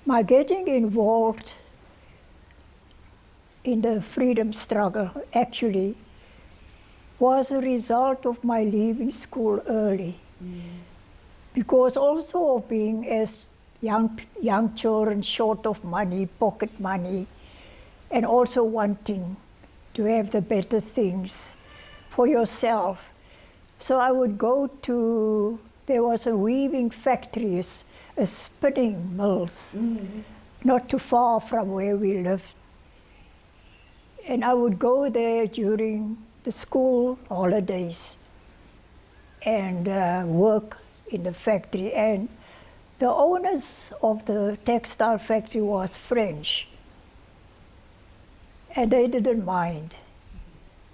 My getting involved in the freedom struggle actually was a result of my leaving school early. Because also of being as young children short of money, pocket money, and also wanting to have the better things for yourself. So I would go to, there was a weaving factory, a spinning mills, not too far from where we lived. And I would go there during the school holidays and work in the factory. And the owners of the textile factory was French. And they didn't mind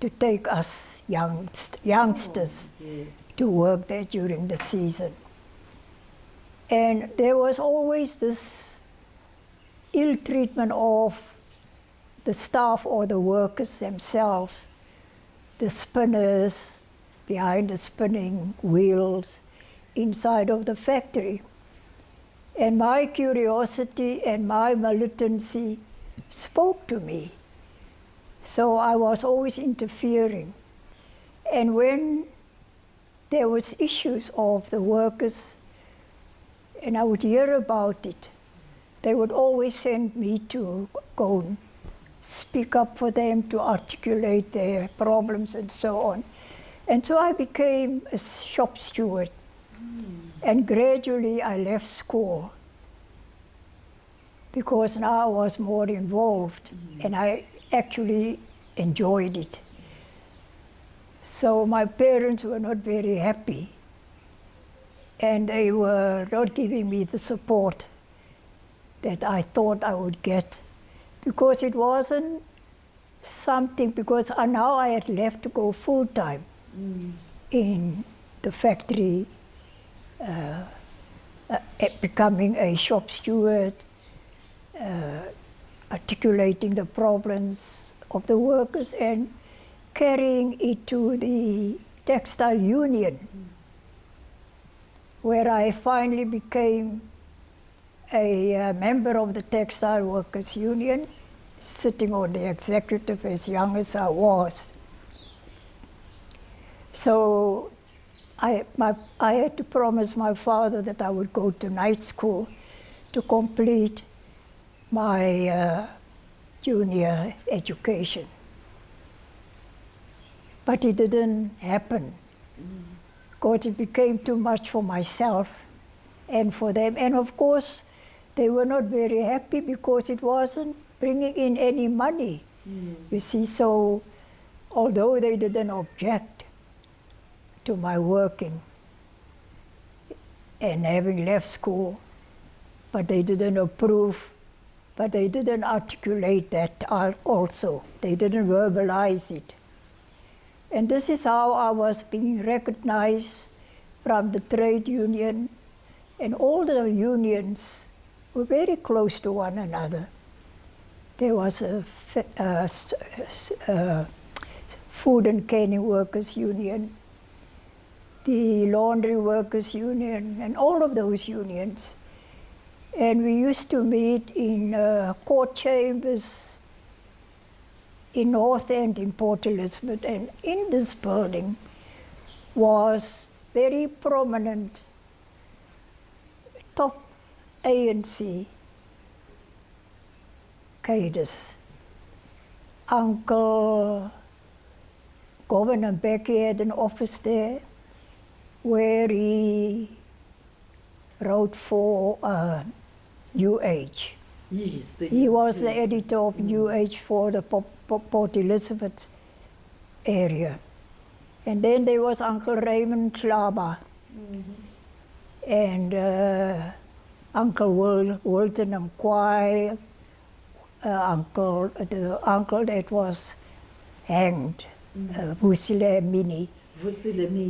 to take us youngsters to work there during the season. And there was always this ill treatment of the staff or the workers themselves, the spinners behind the spinning wheels inside of the factory. And my curiosity and my militancy spoke to me. So I was always interfering. And when there was issues of the workers, and I would hear about it, they would always send me to go and speak up for them, to articulate their problems and so on. And so I became a shop steward. And gradually I left school because now I was more involved and I actually enjoyed it. So my parents were not very happy and they were not giving me the support that I thought I would get, because it wasn't something, because now I had left to go full-time in the factory, becoming a shop steward, articulating the problems of the workers and carrying it to the textile union, where I finally became a member of the Textile Workers Union, sitting on the executive as young as I was. So I had to promise my father that I would go to night school to complete my junior education. But it didn't happen, because it became too much for myself and for them. And of course, they were not very happy because it wasn't bringing in any money, you see. So although they didn't object to my working and having left school, but they didn't approve, but they didn't articulate that also. They didn't verbalize it. And this is how I was being recognized from the trade union, and all the unions were very close to one another. There was a food and canning workers union, the laundry workers union, and all of those unions. And we used to meet in court chambers in North End in Port Elizabeth. And in this building was very prominent top ANC cadres. Uncle Governor Becky had an office there where he wrote for New Age. Yes, he was the editor of New Age for the Port Elizabeth area. And then there was Uncle Raymond Klaba and Uncle Wilton Mkwai, the uncle that was hanged, Vusile Mini.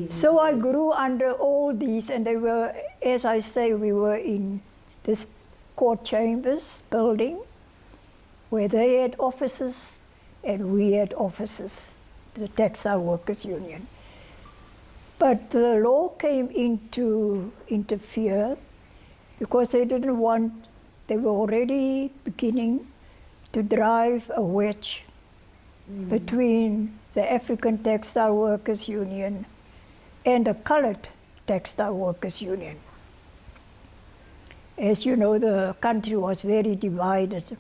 So I grew under all these, and they were, as I say, we were in this court chambers building where they had offices and we had offices, the Textile Workers Union. But the law came in to interfere because they didn't want they were already beginning to drive a wedge between the African Textile Workers Union and the Colored Textile Workers Union. As you know, the country was very divided.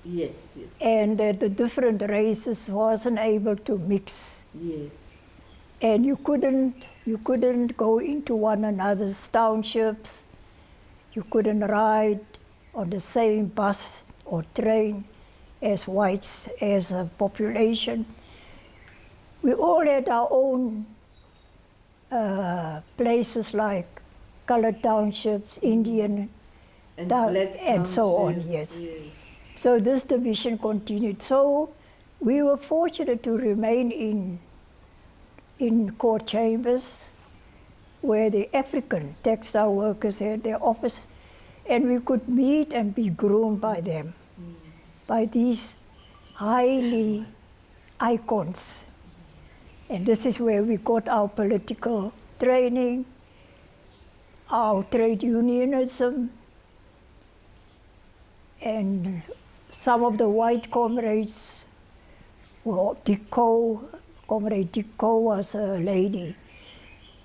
Yes, yes. And the different races wasn't able to mix. Yes. And you couldn't go into one another's townships. You couldn't ride on the same bus or train as whites, as a population. We all had our own places like colored townships, Indian, And black and so on, township, yes. yes. So this division continued. So we were fortunate to remain in court chambers where the African textile workers had their office, and we could meet and be groomed by them, by these highly icons. And this is where we got our political training, our trade unionism, and some of the white comrades, well, Comrade Dicko was a lady.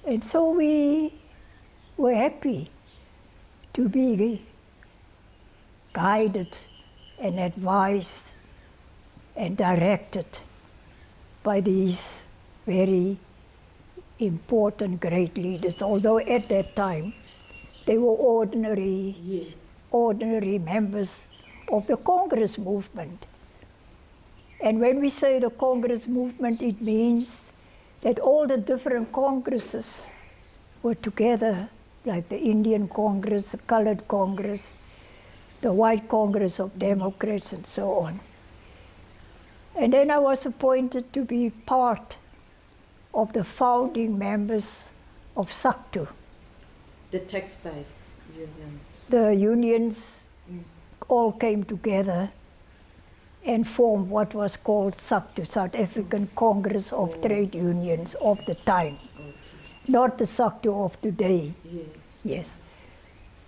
And so we were happy to be guided and advised and directed by these very important great leaders, although at that time they were ordinary, Yes. ordinary members of the Congress movement. And when we say the Congress movement, it means that all the different Congresses were together, like the Indian Congress, the Colored Congress, the White Congress of Democrats, and so on. And then I was appointed to be part of the founding members of SACTU. The textile union. The unions all came together and formed what was called SACTU, South African Congress of Trade Unions of the time. Okay. Not the SACTU of today. Yes. Yes.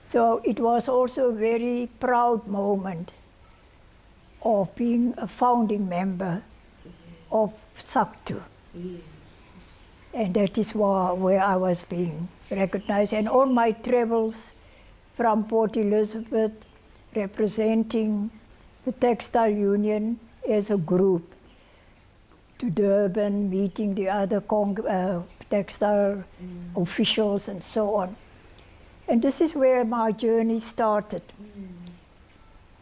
So it was also a very proud moment of being a founding member of SACTU. Yes. And that is where I was being recognized. And all my travels from Port Elizabeth, representing the textile union as a group, to Durban, meeting the other textile officials and so on. And this is where my journey started.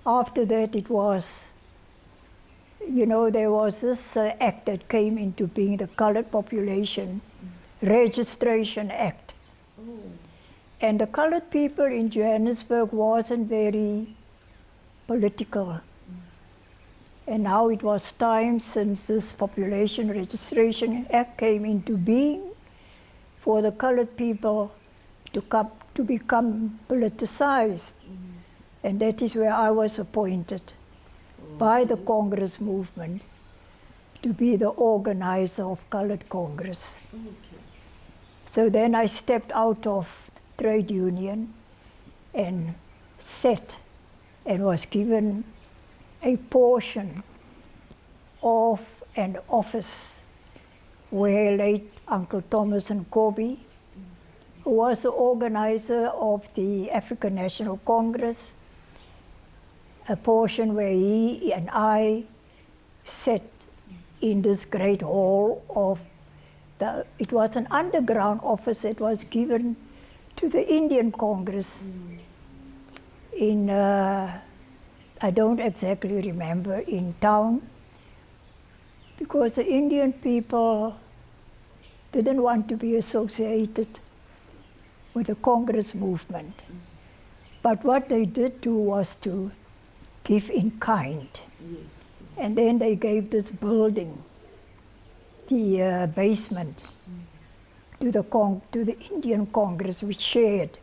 After that it was, you know, there was this act that came into being, the Colored Population Registration Act. Oh. And the colored people in Johannesburg wasn't very political. And now it was time, since this Population Registration Act came into being, for the colored people to become politicized. And that is where I was appointed by the Congress movement to be the organizer of Colored Congress. Okay. So then I stepped out of the trade union and sat and was given a portion of an office where late Uncle Thomas Nkobi, who was the organizer of the African National Congress, a portion where he and I sat in this great hall of it was an underground office that was given to the Indian Congress in, I don't exactly remember, in town, because the Indian people didn't want to be associated with the Congress movement. But what they did do was to give in kind. Yes. And then they gave this building, the basement, to the Indian Congress, which shared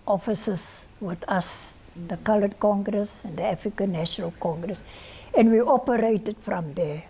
offices with us, the Colored Congress and the African National Congress. And we operated from there.